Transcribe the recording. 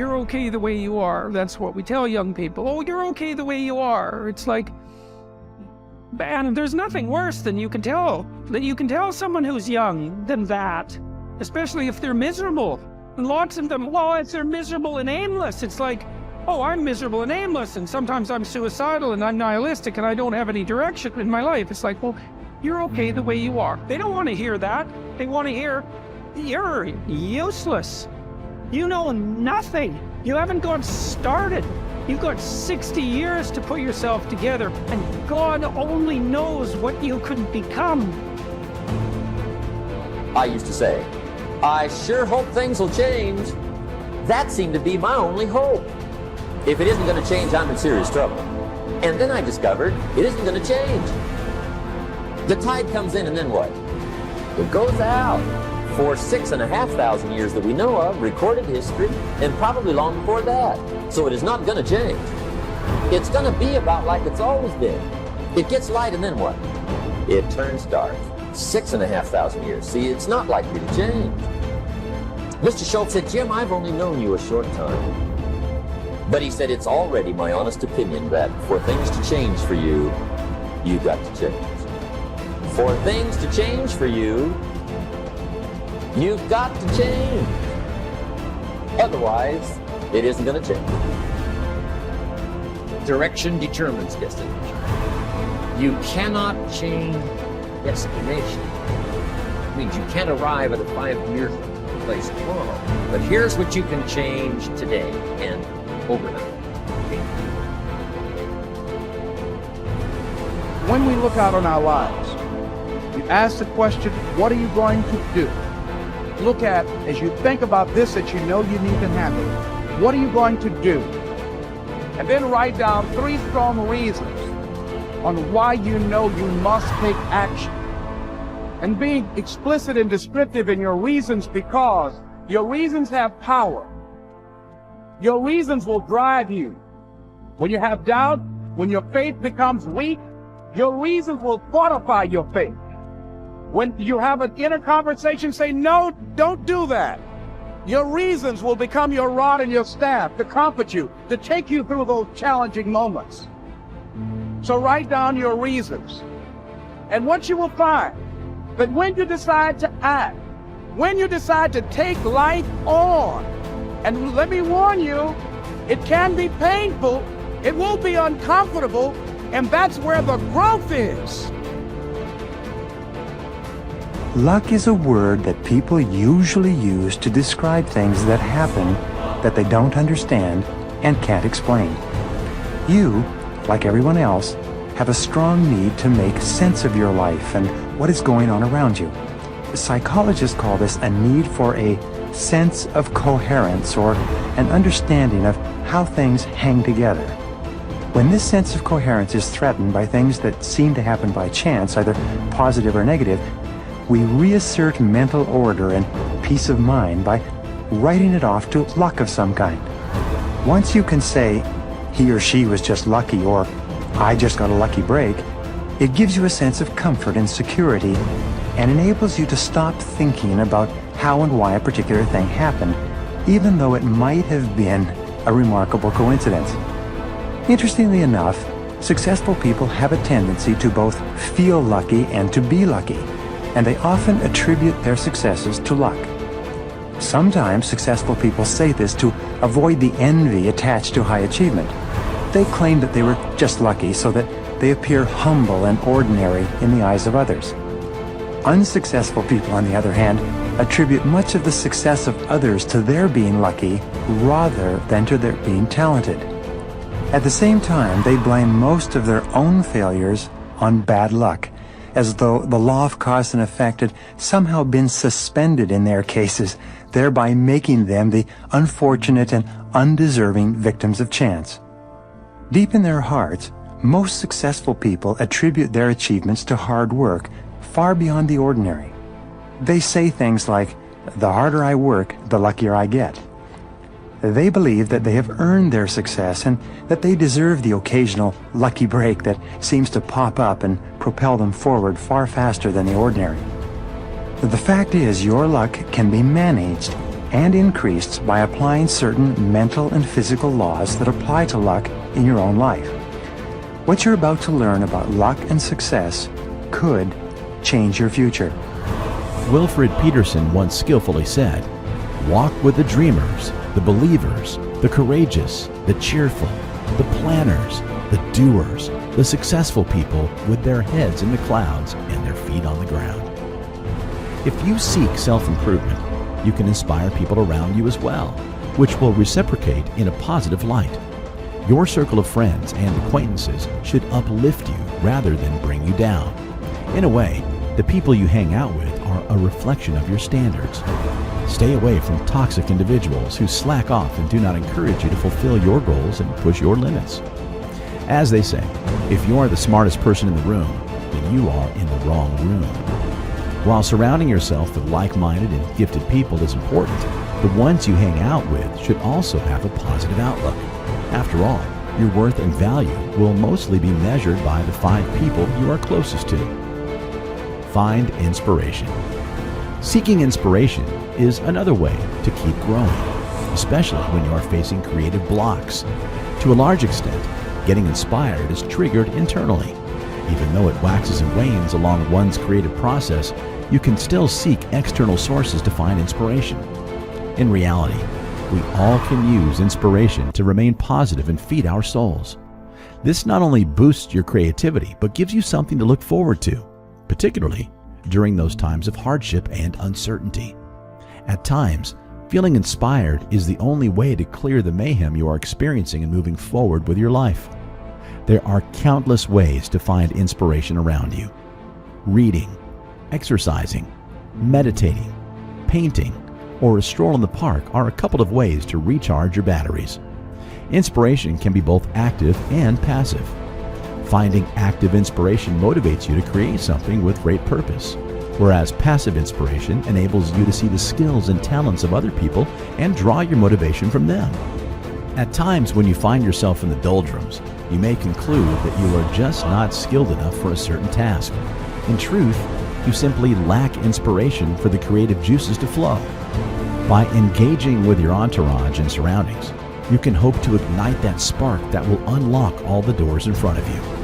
you're okay the way you are. That's what we tell young people. Oh, you're okay the way you are. It's like, man, there's nothing worse than you can tell someone who's young than that, especially if they're miserable. And lots of them, well, if they're miserable and aimless, it's like, oh, I'm miserable and aimless, and sometimes I'm suicidal and I'm nihilistic and I don't have any direction in my life. It's like, well, you're okay the way you are. They don't want to hear that. They want to hear, you're useless. You know nothing. You haven't got started. You've got 60 years to put yourself together, and God only knows what you could become. I used to say, I sure hope things will change. That seemed to be my only hope. If it isn't going to change, I'm in serious trouble. And then I discovered it isn't going to change. The tide comes in, and then what? It goes out. For 6,500 years that we know of, recorded history, and probably long before that. So it is not going to change. It's going to be about like it's always been. It gets light, and then what? It turns dark. 6,500 years. See, it's not likely to change. Mr. Schultz said, Jim, I've only known you a short time. But he said, it's already my honest opinion that for things to change for you, you've got to change. For things to change for you, you've got to change. Otherwise, it isn't going to change. Direction determines destination. You cannot change destination. It means you can't arrive at a 5-year place tomorrow. But here's what you can change today and overnight. When we look out on our lives, you ask the question, what are you going to do? Look at, as you think about this that you know you need to handle, what are you going to do? And then write down 3 strong reasons on why you know you must take action. And be explicit and descriptive in your reasons, because your reasons have power. Your reasons will drive you. When you have doubt, when your faith becomes weak, your reasons will fortify your faith. When you have an inner conversation, say, no, don't do that. Your reasons will become your rod and your staff to comfort you, to take you through those challenging moments. So write down your reasons. And what you will find, that when you decide to act, when you decide to take life on, and let me warn you, it can be painful, it will be uncomfortable, and that's where the growth is. Luck is a word that people usually use to describe things that happen that they don't understand and can't explain. You, like everyone else, have a strong need to make sense of your life and what is going on around you. Psychologists call this a need for a sense of coherence, or an understanding of how things hang together. When this sense of coherence is threatened by things that seem to happen by chance, either positive or negative, we reassert mental order and peace of mind by writing it off to luck of some kind. Once you can say, he or she was just lucky, or I just got a lucky break, it gives you a sense of comfort and security and enables you to stop thinking about how and why a particular thing happened, even though it might have been a remarkable coincidence. Interestingly enough, successful people have a tendency to both feel lucky and to be lucky, and they often attribute their successes to luck. Sometimes successful people say this to avoid the envy attached to high achievement. They claim that they were just lucky so that they appear humble and ordinary in the eyes of others. Unsuccessful people, on the other hand, attribute much of the success of others to their being lucky rather than to their being talented. At the same time, they blame most of their own failures on bad luck, as though the law of cause and effect had somehow been suspended in their cases, thereby making them the unfortunate and undeserving victims of chance. Deep in their hearts, most successful people attribute their achievements to hard work, far beyond the ordinary. They say things like, the harder I work, the luckier I get. They believe that they have earned their success and that they deserve the occasional lucky break that seems to pop up and propel them forward far faster than the ordinary. The fact is, your luck can be managed, and increased by applying certain mental and physical laws that apply to luck in your own life. What you're about to learn about luck and success could change your future. Wilfred Peterson once skillfully said, "Walk with the dreamers, the believers, the courageous, the cheerful, the planners, the doers, the successful people with their heads in the clouds and their feet on the ground." If you seek self-improvement, you can inspire people around you as well, which will reciprocate in a positive light. Your circle of friends and acquaintances should uplift you rather than bring you down. In a way, the people you hang out with are a reflection of your standards. Stay away from toxic individuals who slack off and do not encourage you to fulfill your goals and push your limits. As they say, if you are the smartest person in the room, then you are in the wrong room. While surrounding yourself with like-minded and gifted people is important, the ones you hang out with should also have a positive outlook. After all, your worth and value will mostly be measured by the 5 people you are closest to. Find inspiration. Seeking inspiration is another way to keep growing, especially when you are facing creative blocks. To a large extent, getting inspired is triggered internally. Even though it waxes and wanes along one's creative process, you can still seek external sources to find inspiration. In reality, we all can use inspiration to remain positive and feed our souls. This not only boosts your creativity, but gives you something to look forward to, particularly during those times of hardship and uncertainty. At times, feeling inspired is the only way to clear the mayhem you are experiencing and moving forward with your life. There are countless ways to find inspiration around you. Reading, exercising, meditating, painting, or a stroll in the park are a couple of ways to recharge your batteries. Inspiration can be both active and passive. Finding active inspiration motivates you to create something with great purpose, whereas passive inspiration enables you to see the skills and talents of other people and draw your motivation from them. At times when you find yourself in the doldrums, you may conclude that you are just not skilled enough for a certain task. In truth, you simply lack inspiration for the creative juices to flow. By engaging with your entourage and surroundings, you can hope to ignite that spark that will unlock all the doors in front of you.